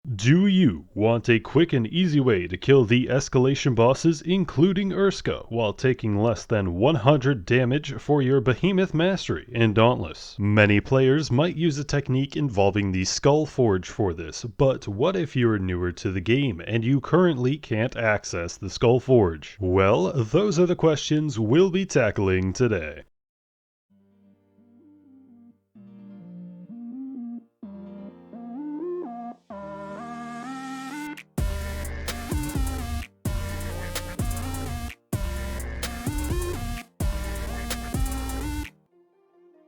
Do you want a quick and easy way to kill the escalation bosses, including Urska, while taking less than 100 damage for your Behemoth mastery in Dauntless? Many players might use a technique involving the SKULLFORGE for this, but what if you're newer to the game and you currently can't access the SKULLFORGE? Well, those are the questions we'll be tackling today.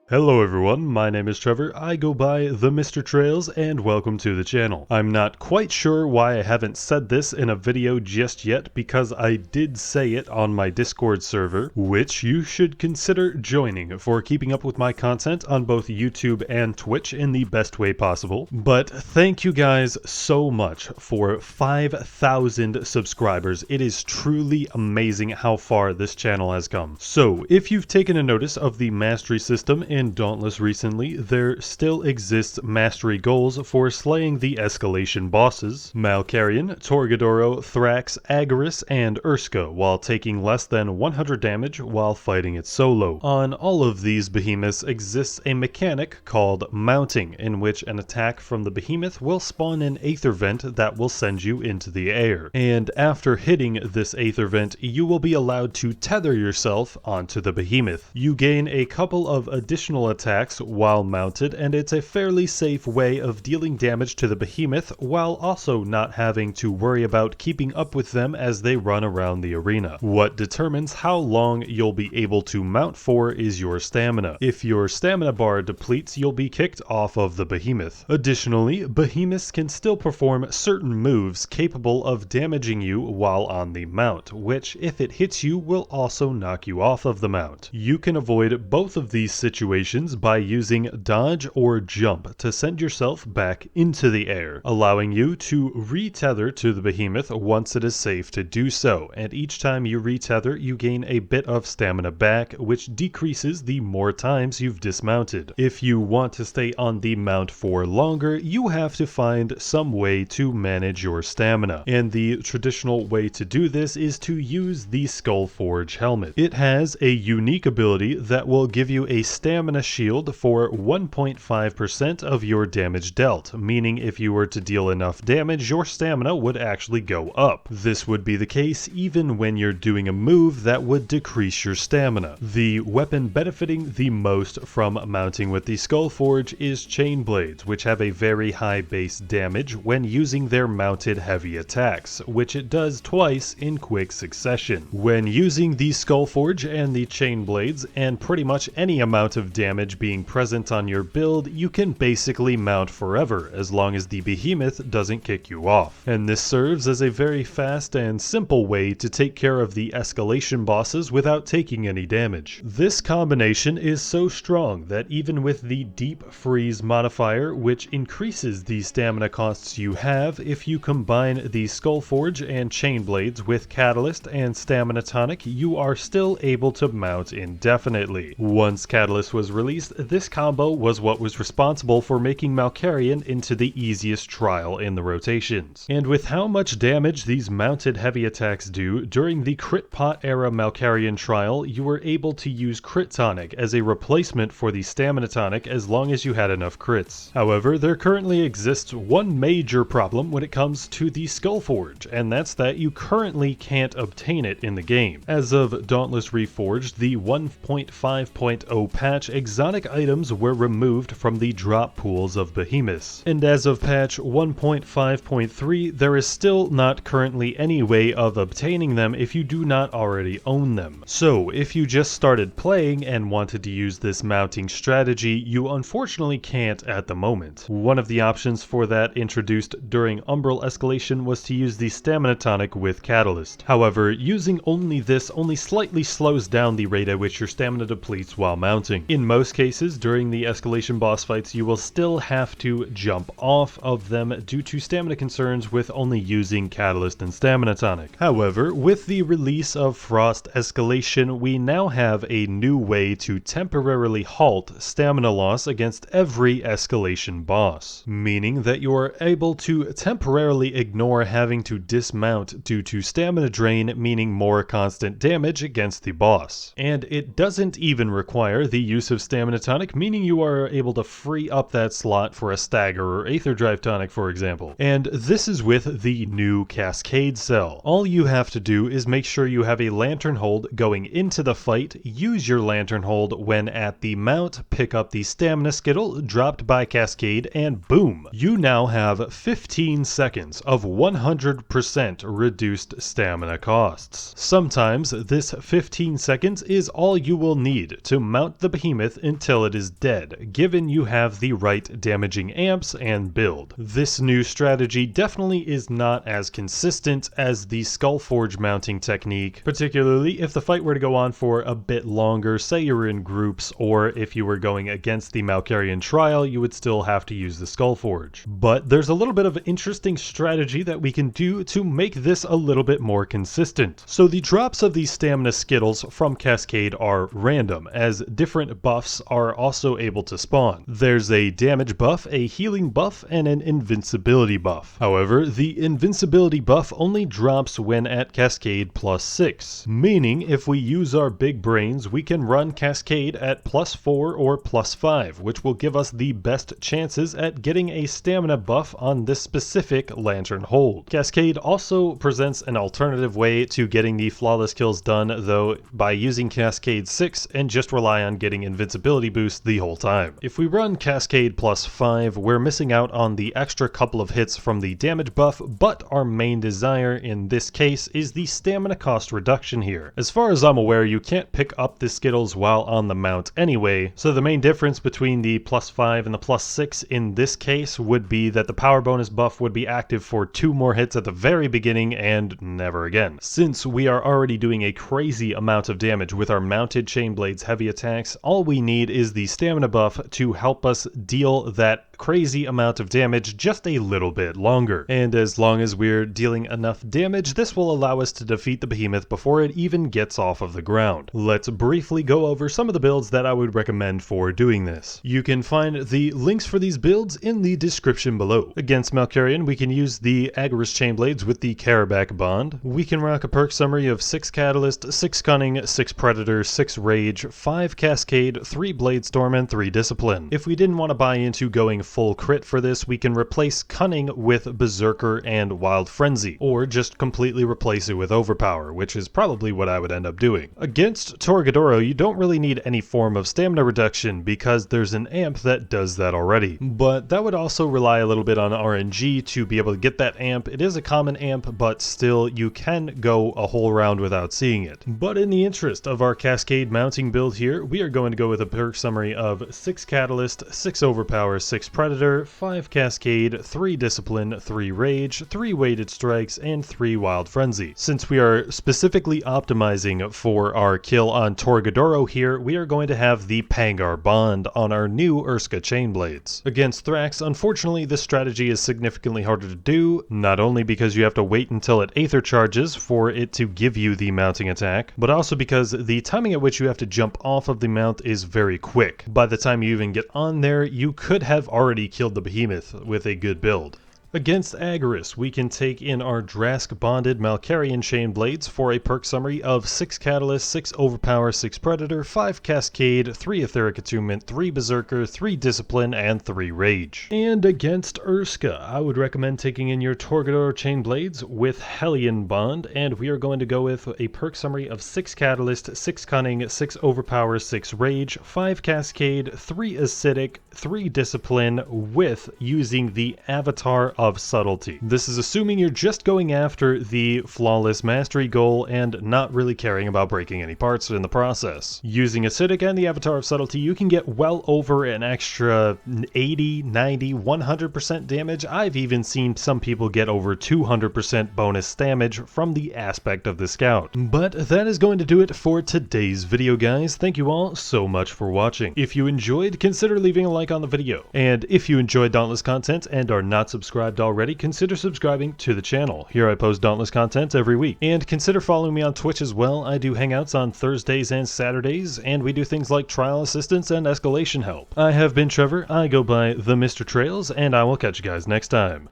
Hello everyone, my name is Trevor, I go by TheMrTrails, and welcome to the channel. I'm not quite sure why I haven't said this in a video just yet, because I did say it on my Discord server, which you should consider joining for keeping up with my content on both YouTube and Twitch in the best way possible. But thank you guys so much for 5,000 subscribers. It is truly amazing how far this channel has come. So if you've taken a notice of the mastery system in Dauntless recently, there still exists mastery goals for slaying the escalation bosses, Malkarian, Torgadoro, Thrax, Agaris, and Urska, while taking less than 100 damage while fighting it solo. On all of these behemoths exists a mechanic called mounting, in which an attack from the behemoth will spawn an aether vent that will send you into the air. And after hitting this aether vent, you will be allowed to tether yourself onto the behemoth. You gain a couple of additional attacks while mounted, and it's a fairly safe way of dealing damage to the behemoth while also not having to worry about keeping up with them as they run around the arena. What determines how long you'll be able to mount for is your stamina. If your stamina bar depletes, you'll be kicked off of the behemoth. Additionally, behemoths can still perform certain moves capable of damaging you while on the mount, which if it hits you will also knock you off of the mount. You can avoid both of these situations by using dodge or jump to send yourself back into the air, allowing you to retether to the behemoth once it is safe to do so, and each time you retether you gain a bit of stamina back, which decreases the more times you've dismounted. If you want to stay on the mount for longer, you have to find some way to manage your stamina, and the traditional way to do this is to use the SKULLFORGE helmet. It has a unique ability that will give you a stamina shield for 1.5% of your damage dealt, meaning if you were to deal enough damage, your stamina would actually go up. This would be the case even when you're doing a move that would decrease your stamina. The weapon benefiting the most from mounting with the SKULLFORGE is chain blades, which have a very high base damage when using their mounted heavy attacks, which it does twice in quick succession. When using the SKULLFORGE and the chain blades, and pretty much any amount of damage being present on your build, you can basically mount forever as long as the behemoth doesn't kick you off. And this serves as a very fast and simple way to take care of the escalation bosses without taking any damage. This combination is so strong that even with the deep freeze modifier, which increases the stamina costs you have if you combine the SKULLFORGE and chain blades with catalyst and stamina tonic, you are still able to mount indefinitely. Once catalyst was released, this combo was what was responsible for making Malkarian into the easiest trial in the rotations. And with how much damage these mounted heavy attacks do, during the crit pot era Malkarian trial, you were able to use crit tonic as a replacement for the stamina tonic as long as you had enough crits. However, there currently exists one major problem when it comes to the SKULLFORGE, and that's that you currently can't obtain it in the game. As of Dauntless Reforged, the 1.5.0 patch, exotic items were removed from the drop pools of behemoths, and as of patch 1.5.3 there is still not currently any way of obtaining them if you do not already own them. So if you just started playing and wanted to use this mounting strategy, you unfortunately can't at the moment. One of the options for that introduced during Umbral Escalation was to use the stamina tonic with catalyst. However, using only this only slightly slows down the rate at which your stamina depletes while mounting. In most cases, during the escalation boss fights, you will still have to jump off of them due to stamina concerns with only using Catalyst and Stamina Tonic. However, with the release of Frost Escalation, we now have a new way to temporarily halt stamina loss against every escalation boss, meaning that you are able to temporarily ignore having to dismount due to stamina drain, meaning more constant damage against the boss. And it doesn't even require the use of Stamina Tonic, meaning you are able to free up that slot for a Stagger or Aether Drive Tonic, for example. And this is with the new Cascade cell. All you have to do is make sure you have a Lantern Hold going into the fight, use your Lantern Hold when at the mount, pick up the Stamina Skittle dropped by Cascade, and boom! You now have 15 seconds of 100% reduced stamina costs. Sometimes this 15 seconds is all you will need to mount the Behemoth until it is dead, given you have the right damaging amps and build. This new strategy definitely is not as consistent as the SKULLFORGE mounting technique, particularly if the fight were to go on for a bit longer, say you were in groups, or if you were going against the Malkarian Trial, you would still have to use the SKULLFORGE. But there's a little bit of interesting strategy that we can do to make this a little bit more consistent. So the drops of these Stamina Skittles from Cascade are random, as different buffs are also able to spawn. There's a damage buff, a healing buff, and an invincibility buff. However, the invincibility buff only drops when at Cascade +6, meaning if we use our big brains, we can run Cascade at +4 or +5, which will give us the best chances at getting a stamina buff on this specific Lantern Hold. Cascade also presents an alternative way to getting the flawless kills done, though, by using Cascade 6 and just rely on getting invincibility boost the whole time. If we run Cascade +5, we're missing out on the extra couple of hits from the damage buff, but our main desire in this case is the stamina cost reduction here. As far as I'm aware, you can't pick up the Skittles while on the mount anyway, so the main difference between the +5 and the +6 in this case would be that the power bonus buff would be active for 2 more hits at the very beginning and never again. Since we are already doing a crazy amount of damage with our mounted Chain Blades heavy attacks, all we need is the stamina buff to help us deal that crazy amount of damage just a little bit longer. And as long as we're dealing enough damage, this will allow us to defeat the Behemoth before it even gets off of the ground. Let's briefly go over some of the builds that I would recommend for doing this. You can find the links for these builds in the description below. Against Malkarian, we can use the Agarus Chain Blades with the Carabac Bond. We can rock a perk summary of 6 Catalyst, 6 Cunning, 6 Predator, 6 Rage, 5 Cascade, 3 Bladestorm, and 3 Discipline. If we didn't want to buy into going full crit for this, we can replace Cunning with Berserker and Wild Frenzy, or just completely replace it with Overpower, which is probably what I would end up doing. Against Torgadoro, you don't really need any form of stamina reduction because there's an amp that does that already, but that would also rely a little bit on RNG to be able to get that amp. It is a common amp, but still you can go a whole round without seeing it. But in the interest of our Cascade mounting build here, we are going to go with a perk summary of 6 Catalyst, 6 Overpower, 6 Predator, 5 Cascade, 3 Discipline, 3 Rage, 3 Weighted Strikes, and 3 Wild Frenzy. Since we are specifically optimizing for our kill on Torgadoro here, we are going to have the Pangar Bond on our new Urska Chain Blades. Against Thrax, unfortunately, this strategy is significantly harder to do, not only because you have to wait until it Aether charges for it to give you the mounting attack, but also because the timing at which you have to jump off of the mount is very quick. By the time you even get on there, you could have already killed the Behemoth with a good build. Against Agarus, we can take in our Drask bonded Malkarian Chain Blades for a perk summary of 6 Catalyst, 6 Overpower, 6 Predator, 5 Cascade, 3 Etheric Attunement, 3 Berserker, 3 Discipline, and 3 Rage. And against Urska, I would recommend taking in your Torgador Chain Blades with Hellion Bond, and we are going to go with a perk summary of 6 Catalyst, 6 Cunning, 6 Overpower, 6 Rage, 5 Cascade, 3 Acidic, 3 Discipline, with using the Avatar of subtlety. This is assuming you're just going after the flawless mastery goal and not really caring about breaking any parts in the process. Using acidic and the avatar of subtlety, you can get well over an extra 80, 90, 100% damage. I've even seen some people get over 200% bonus damage from the aspect of the scout. But that is going to do it for today's video, guys. Thank you all so much for watching. If you enjoyed, consider leaving a like on the video. And if you enjoy Dauntless content and are not subscribed already, consider subscribing to the channel. Here I post Dauntless content every week. And consider following me on Twitch as well. I do hangouts on Thursdays and Saturdays, and we do things like trial assistance and escalation help. I have been Trevor, I go by TheMrTrails, and I will catch you guys next time.